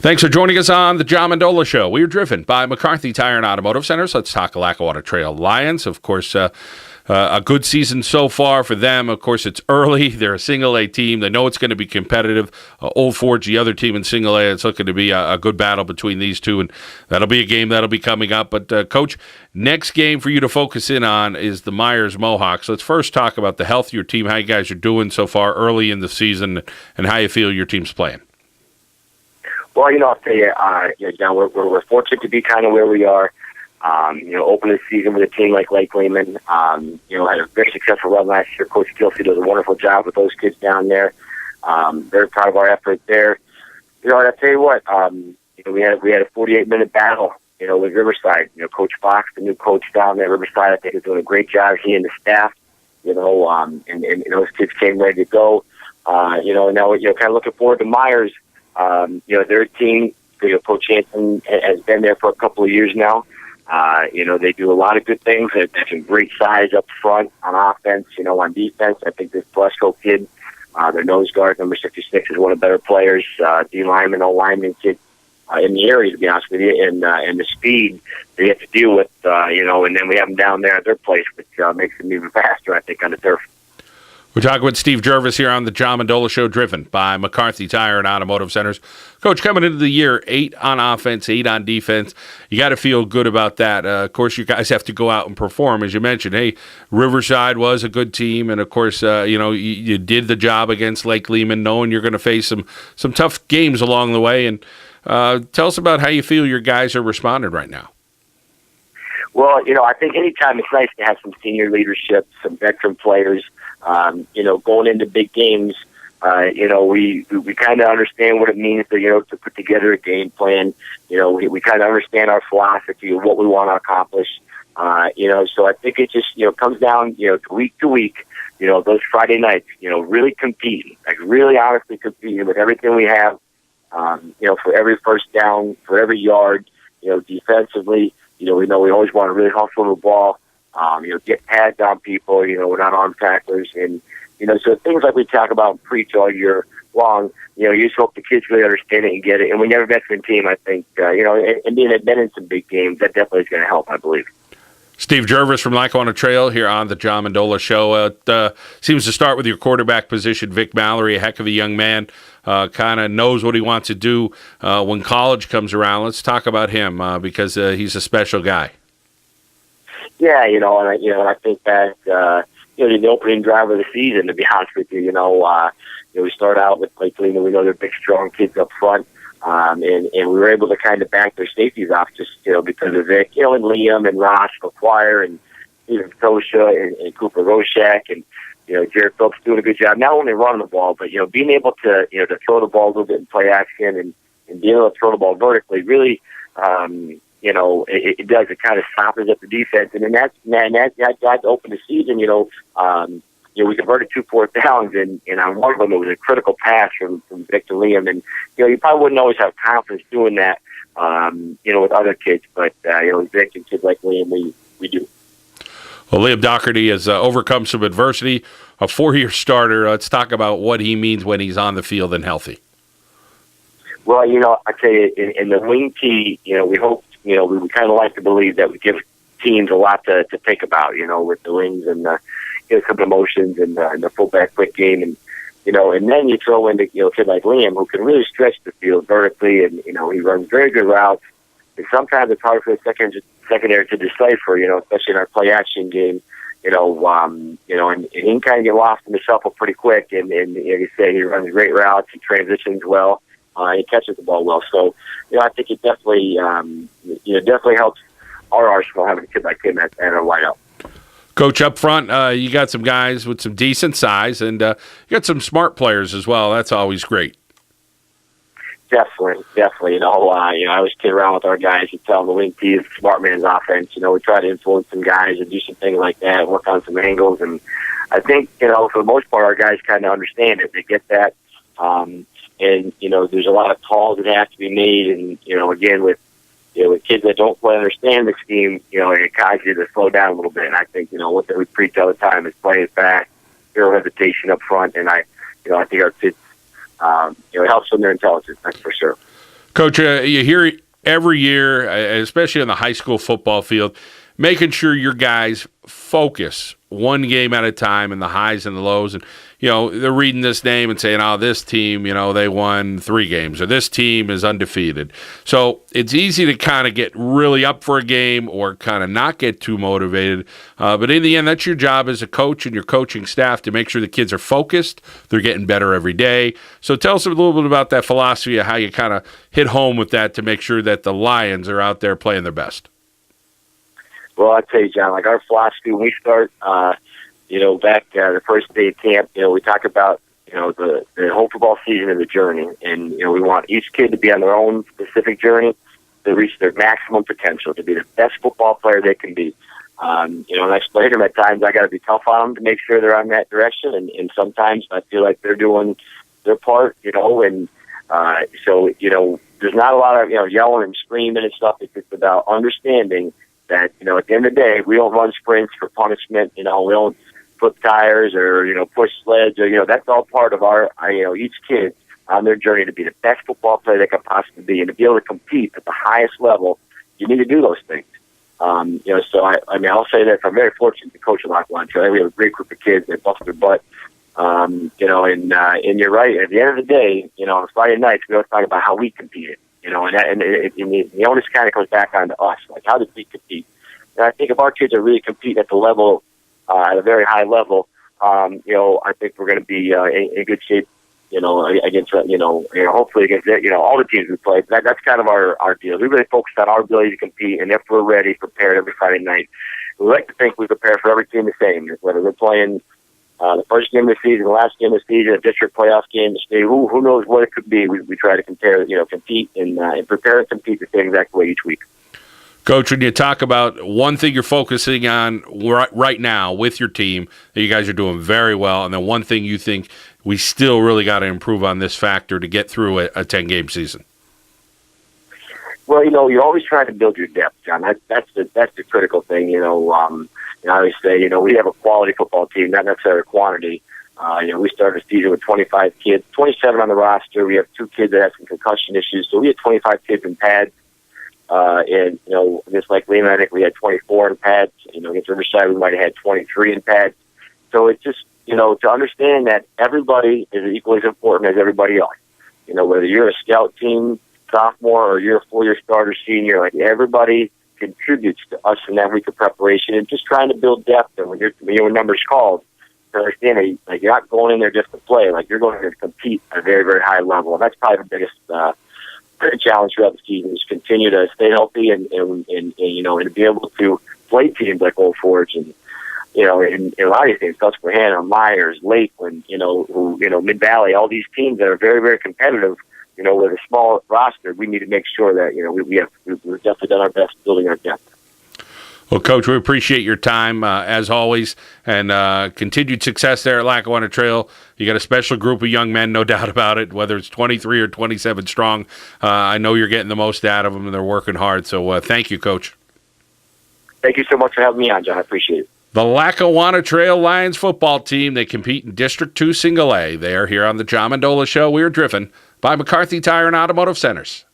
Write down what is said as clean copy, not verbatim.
Thanks for joining us on the John Mendola Show. We are driven by McCarthy Tire and Automotive Centers. Let's talk Lackawanna Trail Lions. Of course, a good season so far for them. Of course, it's early. They're a single-A team. They know it's going to be competitive. Old Forge, the other team in single-A, it's looking to be a good battle between these two, and that'll be a game that'll be coming up. But, Coach, next game for you to focus in on is the Meyers Mohawks. Let's first talk about the health of your team, how you guys are doing so far early in the season, and how you feel your team's playing. Well, I'll tell you, John, we're fortunate to be kind of where we are. Open the season with a team like Lake Lehman. Had a very successful run last year. Coach Kelsey does a wonderful job with those kids down there. Very proud of our effort there. And I tell you what, we had a 48-minute battle, with Riverside. Coach Fox, the new coach down there at Riverside, I think is doing a great job. He and the staff, and those kids came ready to go. And now kind of looking forward to Myers. Their team, Coach Hanson has been there for a couple of years now. They do a lot of good things. They have some great size up front on offense. On defense, I think this Blasco kid, their nose guard, number 66, is one of the better players. D lineman, O lineman kid in the area, to be honest with you. And the speed they have to deal with, and then we have them down there at their place, which makes them even faster, I think, on the turf. We're talking with Steve Jervis here on the John Mendola Show, driven by McCarthy Tire and Automotive Centers. Coach, coming into the year, 8 on offense, 8 on defense. You got to feel good about that. Of course, you guys have to go out and perform. As you mentioned, hey, Riverside was a good team, and of course, you did the job against Lake Lehman, knowing you're going to face some tough games along the way. And tell us about how you feel your guys are responding right now. Well, I think anytime it's nice to have some senior leadership, some veteran players. Going into big games, we kind of understand what it means to put together a game plan. We kind of understand our philosophy of what we want to accomplish. So I think it just, comes down, week to week, those Friday nights, really competing, like really honestly competing with everything we have, for every first down, for every yard, defensively, we know we always want to really hustle the ball. Get pads on people, we're not arm tacklers. And, so things like we talk about and preach all year long, you just hope the kids really understand it and get it. And when you have a veteran team, I think, and being been in some big games, that definitely is going to help, I believe. Steve Jervis from Lackawanna Trail here on the John Mendola Show. It seems to start with your quarterback position, Vic Mallory, a heck of a young man, kind of knows what he wants to do when college comes around. Let's talk about him because he's a special guy. Yeah, and I think that the opening drive of the season, to be honest with you, we start out with Lake Lehman. We know they're big, strong kids up front, and we were able to kind of back their safeties off just because of Vic, and Liam and Ross McGuire and Steven Tosha and Cooper Roshak and Jared Phillips doing a good job not only running the ball but being able to to throw the ball a little bit in play action and being able to throw the ball vertically really. It does. It kind of softens up the defense, and then that opened the season. We converted 2 4th downs, and on one of them it was a critical pass from Victor Liam, and you probably wouldn't always have confidence doing that, with other kids, but Vic and kids like Liam, we do. Well, Liam Doherty has overcome some adversity, a 4-year starter. Let's talk about what he means when he's on the field and healthy. Well, I tell you, in the wing tee, we hope. We kind of like to believe that we give teams a lot to think about, with the wings and some emotions and the fullback quick game, and and then you throw in a kid like Liam who can really stretch the field vertically, and he runs very good routes. And sometimes it's hard for the secondary to decipher, especially in our play action game, and he can kind of get lost in the shuffle pretty quick, and you say he runs great routes, he transitions well. He catches the ball well, so I think it definitely, definitely helps our arsenal having a kid like him at our wideout. Coach, up front, you got some guys with some decent size, and you got some smart players as well. That's always great. Definitely. I always kid around with our guys and tell them the wing tee is smart man's offense. We try to influence some guys and do some things like that, work on some angles, and I think for the most part, our guys kind of understand it. They get that. And there's a lot of calls that have to be made, and again with kids that don't quite understand the scheme, it causes you to slow down a little bit. And I think what we preach all the time is play it fast, zero hesitation up front, and I think our kids, it helps them their intelligence, that's for sure. Coach, you hear every year, especially on the high school football field, making sure your guys focus one game at a time and the highs and the lows. And, they're reading this name and saying, oh, this team, they won 3 games, or this team is undefeated. So it's easy to kind of get really up for a game or kind of not get too motivated. But in the end, that's your job as a coach and your coaching staff to make sure the kids are focused. They're getting better every day. So tell us a little bit about that philosophy of how you kind of hit home with that to make sure that the Lions are out there playing their best. Well, I'll tell you, John, like our philosophy, when we start, back the first day of camp, we talk about, the whole football season and the journey. And, we want each kid to be on their own specific journey to reach their maximum potential, to be the best football player they can be. And I explain to them at times I got to be tough on them to make sure they're on that direction. And sometimes I feel like they're doing their part, and so, there's not a lot of, yelling and screaming and stuff. It's just about understanding that, at the end of the day, we don't run sprints for punishment. We don't flip tires or, push sleds or, that's all part of our, each kid on their journey to be the best football player they can possibly be and to be able to compete at the highest level. You need to do those things. So I'll say that I'm very fortunate to coach at Lackawanna. We have a great group of kids that bust their butt. And you're right. At the end of the day, on Friday nights, we always talk about how we competed. And the onus kind of comes back onto us. Like, how did we compete? And I think if our kids are really competing at the level, at a very high level, I think we're going to be in good shape, against, hopefully against, all the teams we play. That's kind of our deal. We really focus on our ability to compete, and if we're ready, prepared every Friday night. We like to think we prepare for every team the same, whether we're playing the first game of the season, the last game of the season, a district playoff game, the state, who knows what it could be. We try to compete and prepare and compete the same exact way each week. Coach, when you talk about one thing you're focusing on right now with your team, that you guys are doing very well, and then one thing you think we still really got to improve on this factor to get through a 10-game season. Well, you're always trying to build your depth, John. That's the critical thing. I always say, we have a quality football team, not necessarily quantity. We started the season with 25 kids, 27 on the roster. We have 2 kids that have some concussion issues, so we had 25 kids in pads. And, just like Lehman, I think we had 24 in pads. Against Riverside, we might have had 23 in pads. So it's just, to understand that everybody is equally as important as everybody else. Whether you're a scout team, sophomore, or you're a full-year starter, senior, like everybody contributes to us in that week of preparation and just trying to build depth. And when your number's called, to understand that, like, you're not going in there just to play. Like, you're going in there to compete at a very, very high level. And that's probably the biggest challenge throughout the season is continue to stay healthy and to be able to play teams like Old Forge and in a lot of these things, Susquehanna, Meyers, Lakeland, Mid Valley, all these teams that are very, very competitive. With a small roster, we need to make sure that we've definitely done our best building our depth. Well, Coach, we appreciate your time, as always, and continued success there at Lackawanna Trail. You got a special group of young men, no doubt about it, whether it's 23 or 27 strong. I know you're getting the most out of them, and they're working hard. So thank you, Coach. Thank you so much for having me on, John. I appreciate it. The Lackawanna Trail Lions football team, they compete in District 2 Single A. They are here on the John Mendola Show. We are driven by McCarthy Tire and Automotive Centers.